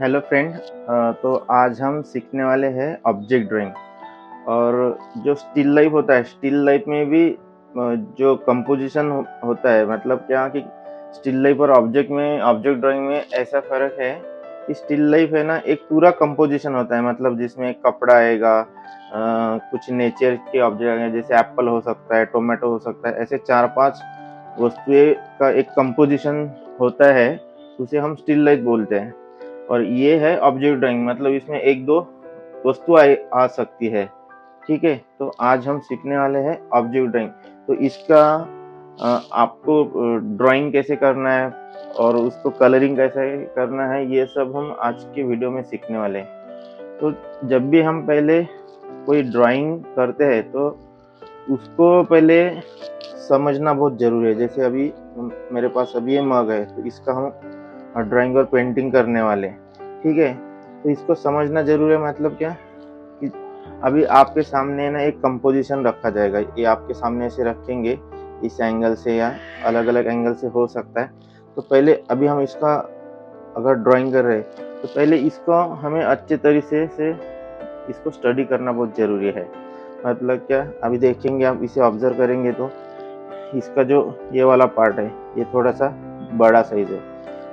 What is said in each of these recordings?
Hello friend. तो आज हम सीखने वाले हैं ऑब्जेक्ट ड्राइंग। और जो स्टिल लाइफ होता है, स्टिल लाइफ में भी जो कंपोजिशन होता है, मतलब क्या कि स्टिल लाइफ और ऑब्जेक्ट ड्राइंग में ऐसा फ़र्क है कि स्टिल लाइफ है ना, एक पूरा कंपोजिशन होता है, मतलब जिसमें कपड़ा आएगा, कुछ नेचर के ऑब्जेक्ट आएंगे, जैसे एप्पल हो सकता है, टोमेटो हो सकता है, ऐसे 4-5 वस्तुएं का एक कंपोजिशन होता है, उसे हम स्टिल लाइफ बोलते हैं। और ये है ऑब्जेक्ट ड्राइंग, मतलब इसमें 1-2 वस्तु आ सकती है। ठीक है, तो आज हम सीखने वाले हैं ऑब्जेक्ट ड्राइंग। तो इसका आपको ड्राइंग कैसे करना है और उसको कलरिंग कैसे करना है, ये सब हम आज के वीडियो में सीखने वाले हैं। तो जब भी हम पहले कोई ड्राइंग करते हैं तो उसको पहले समझना बहुत ज़रूरी है। जैसे अभी मेरे पास अभी ये मग है, तो इसका हम ड्राइंग और पेंटिंग करने वाले हैं। ठीक है, तो इसको समझना ज़रूरी है। मतलब क्या कि अभी आपके सामने ना एक कंपोजिशन रखा जाएगा, ये आपके सामने ऐसे रखेंगे, इस एंगल से या अलग अलग एंगल से हो सकता है। तो पहले अभी हम इसका अगर ड्राइंग कर रहे हैं तो पहले इसको हमें अच्छे तरीके से इसको स्टडी करना बहुत ज़रूरी है। मतलब क्या, अभी देखेंगे, आप इसे ऑब्जर्व करेंगे तो इसका जो ये वाला पार्ट है, ये थोड़ा सा बड़ा साइज है।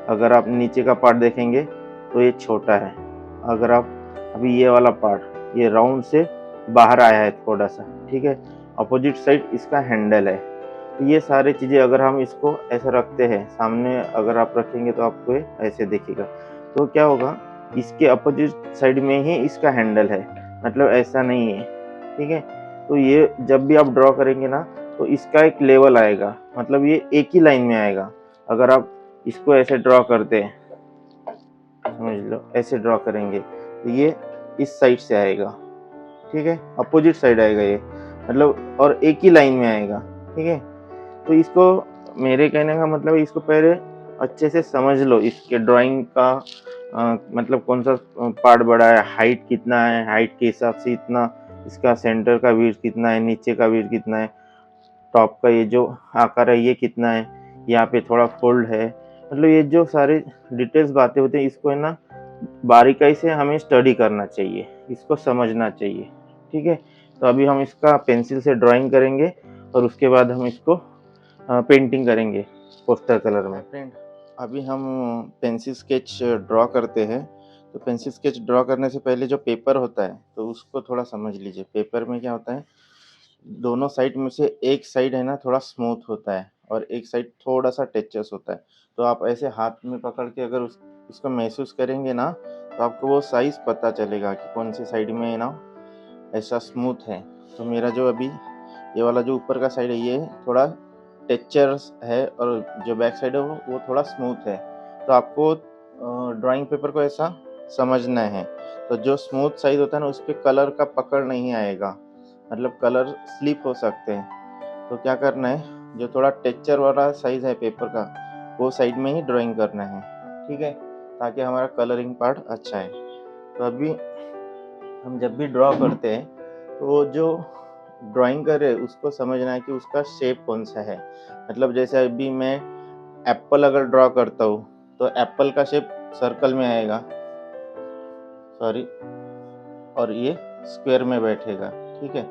अगर आप नीचे का पार्ट देखेंगे तो ये छोटा है। अगर आप अभी ये वाला पार्ट, ये राउंड से बाहर आया है थोड़ा सा। ठीक है, अपोजिट साइड इसका हैंडल है। तो ये सारी चीज़ें अगर हम इसको ऐसे रखते हैं सामने, अगर आप रखेंगे तो आपको ये ऐसे दिखेगा। तो क्या होगा, इसके अपोजिट साइड में ही इसका हैंडल है, मतलब ऐसा नहीं है। ठीक है, तो ये जब भी आप ड्रॉ करेंगे ना, तो इसका एक लेवल आएगा, मतलब ये एक ही लाइन में आएगा। अगर आप इसको ऐसे ड्रॉ करते हैं, समझ लो ऐसे ड्रॉ करेंगे, तो ये इस साइड से आएगा। ठीक है, अपोजिट साइड आएगा ये, मतलब और एक ही लाइन में आएगा। ठीक है, तो इसको, मेरे कहने का मतलब इसको पहले अच्छे से समझ लो, इसके ड्राइंग का मतलब कौन सा पार्ट बड़ा है, हाइट कितना है, हाइट के हिसाब से इतना, इसका सेंटर का विड्थ कितना है, नीचे का विड्थ कितना है, टॉप का ये जो आकार है ये कितना है, यहाँ पे थोड़ा फोल्ड है। मतलब ये जो सारे डिटेल्स बातें होती हैं, इसको है ना बारीकाई से हमें स्टडी करना चाहिए, इसको समझना चाहिए। ठीक है, तो अभी हम इसका पेंसिल से ड्राइंग करेंगे और उसके बाद हम इसको पेंटिंग करेंगे पोस्टर कलर में। फ्रेंड, अभी हम पेंसिल स्केच ड्रॉ करते हैं। तो पेंसिल स्केच ड्रॉ करने से पहले जो पेपर होता है, तो उसको थोड़ा समझ लीजिए। पेपर में क्या होता है, दोनों साइड में से एक साइड है ना थोड़ा स्मूथ होता है और एक साइड थोड़ा सा टेचस होता है। तो आप ऐसे हाथ में पकड़ के अगर उसको महसूस करेंगे ना, तो आपको वो साइज़ पता चलेगा कि कौन सी साइड में है ना ऐसा स्मूथ है। तो मेरा जो अभी ये वाला जो ऊपर का साइड है, ये थोड़ा टेक्सचर्स है, और जो बैक साइड है वो थोड़ा स्मूथ है। तो आपको ड्राइंग पेपर को ऐसा समझना है। तो जो स्मूथ साइड होता है ना, उस पर कलर का पकड़ नहीं आएगा, मतलब कलर स्लिप हो सकते हैं। तो क्या करना है, जो थोड़ा टेक्सचर वाला साइज है पेपर का, वो साइड में ही ड्राइंग करना है। ठीक है, ताकि हमारा कलरिंग पार्ट अच्छा है। तो अभी हम जब भी ड्रॉ करते हैं, तो जो ड्राइंग कर रहे हैं उसको समझना है कि उसका शेप कौन सा है। मतलब जैसे अभी मैं एप्पल अगर ड्रॉ करता हूँ, तो एप्पल का शेप सर्कल में आएगा, सॉरी, और ये स्क्वायर में बैठेगा। ठीक है,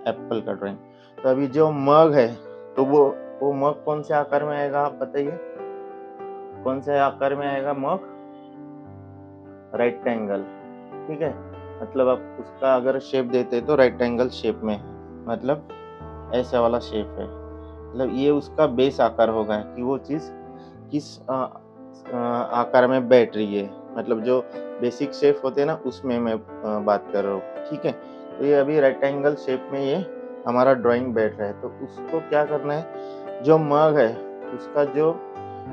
एप्पल का ड्राइंग। तो अभी जो मग है, तो वो मग कौन से आकार में आएगा, आप बताइए, कौन से आकार में आएगा मग? Right angle. ठीक है, मतलब आप उसका अगर शेप देते तो राइट एंगल शेप में, मतलब ऐसा वाला शेप है। मतलब ये उसका बेस आकार होगा कि वो चीज़ किस आकार में बैठ रही है। मतलब जो बेसिक शेप होते हैं ना, उसमें मैं बात कर रहा हूँ। ठीक है, तो ये अभी राइट एंगल शेप में ये हमारा ड्राइंग बैठ रहा है। तो उसको क्या करना है, जो मग है उसका जो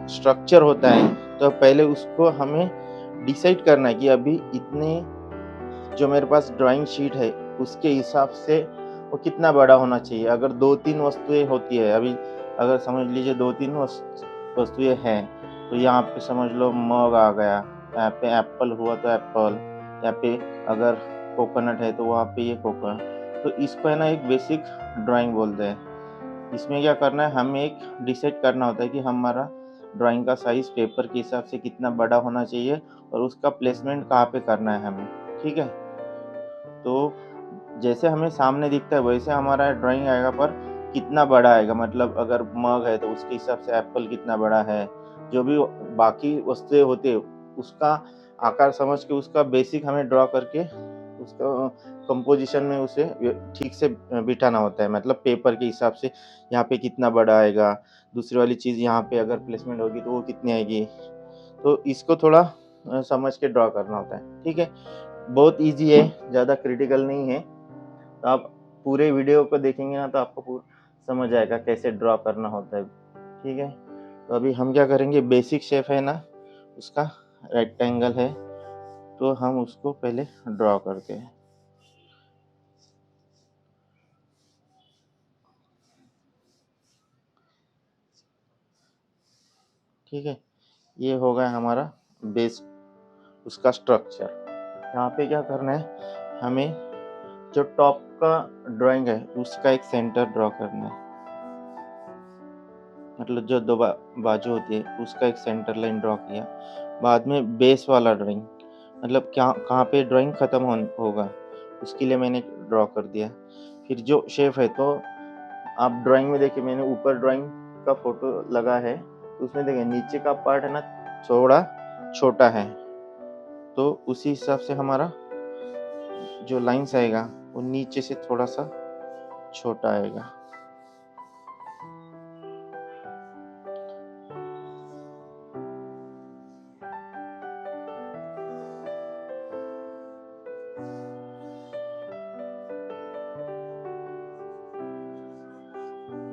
स्ट्रक्चर होता है, तो पहले उसको हमें डिसाइड करना है कि अभी इतने, जो मेरे पास ड्राइंग शीट है उसके हिसाब से वो कितना बड़ा होना चाहिए। अगर 2-3 वस्तुएं होती है, अभी अगर समझ लीजिए 2-3 वस्तुएं हैं, तो यहाँ पे समझ लो मग आ गया, यहाँ पे एप्पल हुआ तो एप्पल, यहाँ पे अगर कोकोनट है तो वहाँ पे ये कोकोनट। तो इसको है ना एक बेसिक ड्राइंग बोलते हैं। इसमें क्या करना है, हमें एक डिसाइड करना होता है कि हमारा ड्राइंग का साइज़ पेपर के हिसाब से कितना बड़ा होना चाहिए और उसका प्लेसमेंट कहाँ पे करना है हमें, ठीक है। तो जैसे हमें सामने दिखता है वैसे हमारा ड्राइंग आएगा, पर कितना बड़ा आएगा, मतलब अगर मग है तो उसके हिसाब से एप्पल कितना बड़ा है, जो भी बाकी वस्तुएँ होती है उसका आकार समझ के उसका बेसिक हमें ड्रॉ करके उसका कंपोज़िशन में उसे ठीक से बिठाना होता है, मतलब पेपर के हिसाब से यहाँ पे कितना बड़ा आएगा, दूसरी वाली चीज़ यहाँ पे अगर प्लेसमेंट होगी तो वो कितनी आएगी। तो इसको थोड़ा समझ के ड्रॉ करना होता है, ठीक है। बहुत ईज़ी है, ज़्यादा क्रिटिकल नहीं है। तो आप पूरे वीडियो को देखेंगे ना तो आपको समझ आएगा कैसे ड्रॉ करना होता है, ठीक है। तो अभी हम क्या करेंगे, बेसिक शेप है ना उसका, रेक्टेंगल है, तो हम उसको पहले ड्रॉ करते हैं। ठीक है, ये हो गया हमारा बेस, उसका स्ट्रक्चर। यहाँ पे क्या करना है, हमें जो टॉप का ड्राइंग है उसका एक सेंटर ड्रॉ करना है, मतलब जो दो बाजू होती है उसका एक सेंटर लाइन ड्रॉ किया। बाद में बेस वाला ड्राइंग, मतलब क्या कहाँ पे ड्राइंग ख़त्म होगा उसके लिए मैंने ड्रॉ कर दिया। फिर जो शेप है तो आप ड्राइंग में देखिए, मैंने ऊपर ड्राइंग का फोटो लगा है, तो उसमें देखिए नीचे का पार्ट है ना थोड़ा छोटा है, तो उसी हिसाब से हमारा जो लाइंस आएगा वो नीचे से थोड़ा सा छोटा आएगा।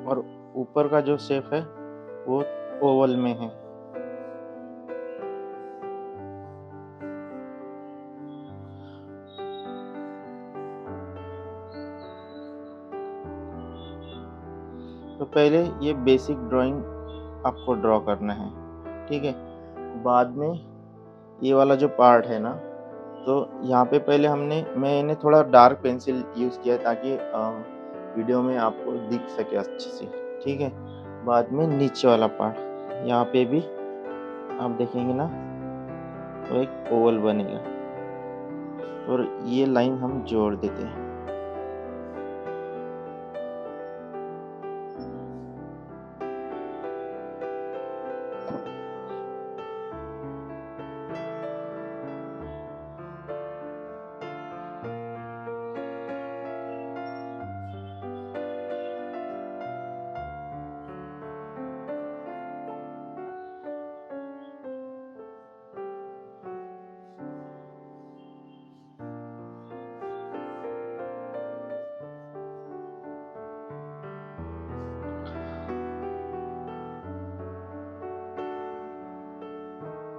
और ऊपर का जो शेप है वो ओवल में है। तो पहले ये बेसिक ड्राइंग आपको ड्रॉ करना है, ठीक है। बाद में ये वाला जो पार्ट है ना, तो यहाँ पे पहले मैंने थोड़ा डार्क पेंसिल यूज़ किया ताकि वीडियो में आपको दिख सके अच्छे से, ठीक है। बाद में नीचे वाला पार्ट, यहाँ पे भी आप देखेंगे ना तो एक ओवल बनेगा, और ये लाइन हम जोड़ देते हैं।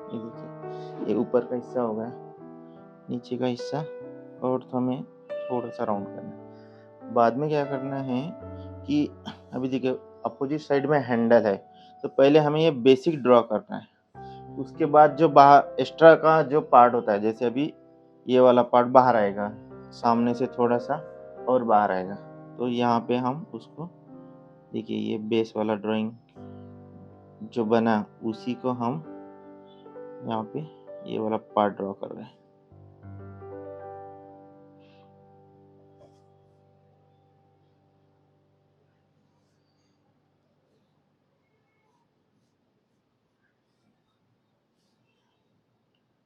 ये देखिए, ये ऊपर का हिस्सा हो गया, नीचे का हिस्सा और तो हमें थोड़ा सा राउंड करना है। बाद में क्या करना है कि अभी देखिए अपोजिट साइड में हैंडल है, तो पहले हमें ये बेसिक ड्रॉ करना है। उसके बाद जो बाहर एक्स्ट्रा का जो पार्ट होता है, जैसे अभी ये वाला पार्ट बाहर आएगा, सामने से थोड़ा सा और बाहर आएगा, तो यहाँ पे हम उसको देखिए, ये बेस वाला ड्राइंग जो बना उसी को हम यहाँ पे ये वाला पार्ट ड्रॉ कर रहे हैं।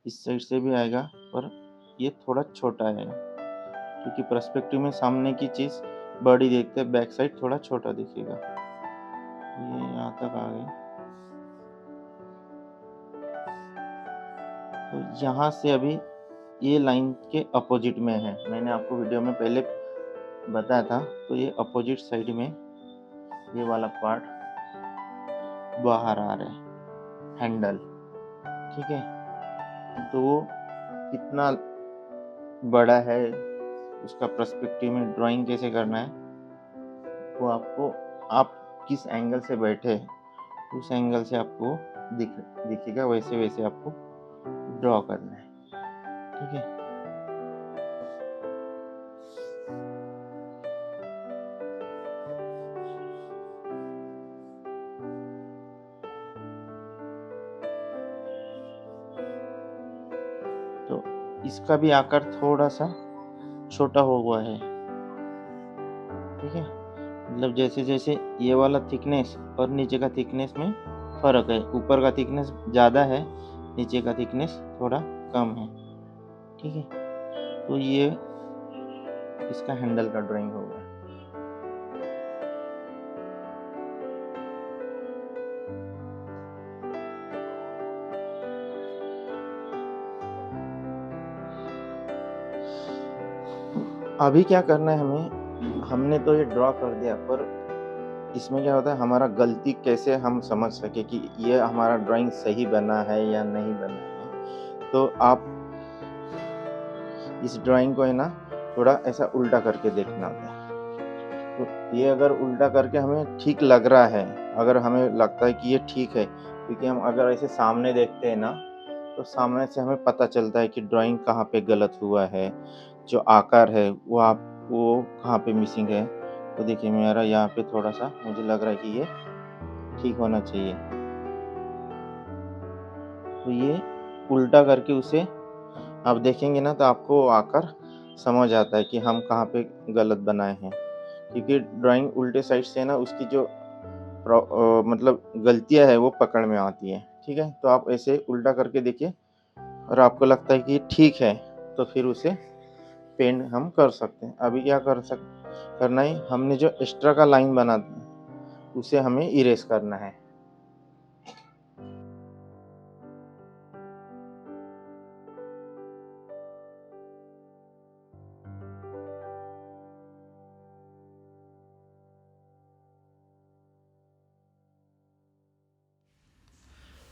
इस साइड से भी आएगा, पर ये थोड़ा छोटा आएगा क्योंकि पर्सपेक्टिव में सामने की चीज़ बड़ी देखते हैं, बैक साइड थोड़ा छोटा दिखेगा। ये यहाँ तक आ गए, तो यहाँ से अभी ये लाइन के अपोजिट में है, मैंने आपको वीडियो में पहले बताया था। तो ये अपोजिट साइड में ये वाला पार्ट बाहर आ रहा है, हैंडल, ठीक है। तो वो कितना बड़ा है, उसका पर्सपेक्टिव में ड्राइंग कैसे करना है वो आपको, आप किस एंगल से बैठे उस एंगल से आपको दिखेगा, वैसे वैसे आपको ड्रॉ करना है, ठीक है। इसका भी आकार थोड़ा सा छोटा हो हुआ है, ठीक है। मतलब जैसे जैसे ये वाला थिकनेस और नीचे का थिकनेस में फ़र्क है, ऊपर का थिकनेस ज़्यादा है, नीचे का थिकनेस थोड़ा कम है, ठीक है। तो ये इसका हैंडल का ड्राइंग हो गया। अभी क्या करना है हमें, हमने तो ये ड्रॉ कर दिया, पर इसमें क्या होता है, हमारा गलती कैसे हम समझ सके कि ये हमारा ड्राइंग सही बना है या नहीं बना है। तो आप इस ड्राइंग को है ना थोड़ा ऐसा उल्टा करके देखना होता है। तो ये अगर उल्टा करके हमें ठीक लग रहा है, अगर हमें लगता है कि ये ठीक है, क्योंकि हम अगर ऐसे सामने देखते हैं ना, तो सामने से हमें पता चलता है कि ड्राइंग कहाँ पे गलत हुआ है, जो आकार है वो कहाँ पे मिसिंग है। तो देखिए मेरा यहाँ पे थोड़ा-सा मुझे लग रहा है कि ये ठीक होना चाहिए। तो ये उल्टा करके उसे आप देखेंगे ना, तो आपको आकार समझ आता है कि हम कहाँ पे गलत बनाए हैं। क्योंकि ड्राइंग उल्टे साइड से ना उसकी जो मतलब गलतियाँ है वो पकड़ में आती है, ठीक है? तो आप ऐसे उल्टा करके देखिए, और आपको लगता है कि ठीक है, तो फिर उसे पेंट हम कर सकते हैं। अभी क्या करना है, हमने जो एक्स्ट्रा का लाइन बना था, उसे हमें इरेज़ करना है।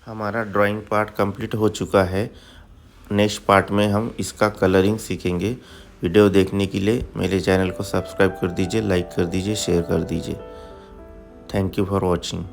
हमारा ड्राइंग पार्ट कंप्लीट हो चुका है। नेक्स्ट पार्ट में हम इसका कलरिंग सीखेंगे। वीडियो देखने के लिए मेरे चैनल को सब्सक्राइब कर दीजिए, लाइक कर दीजिए, शेयर कर दीजिए। Thank you for watching.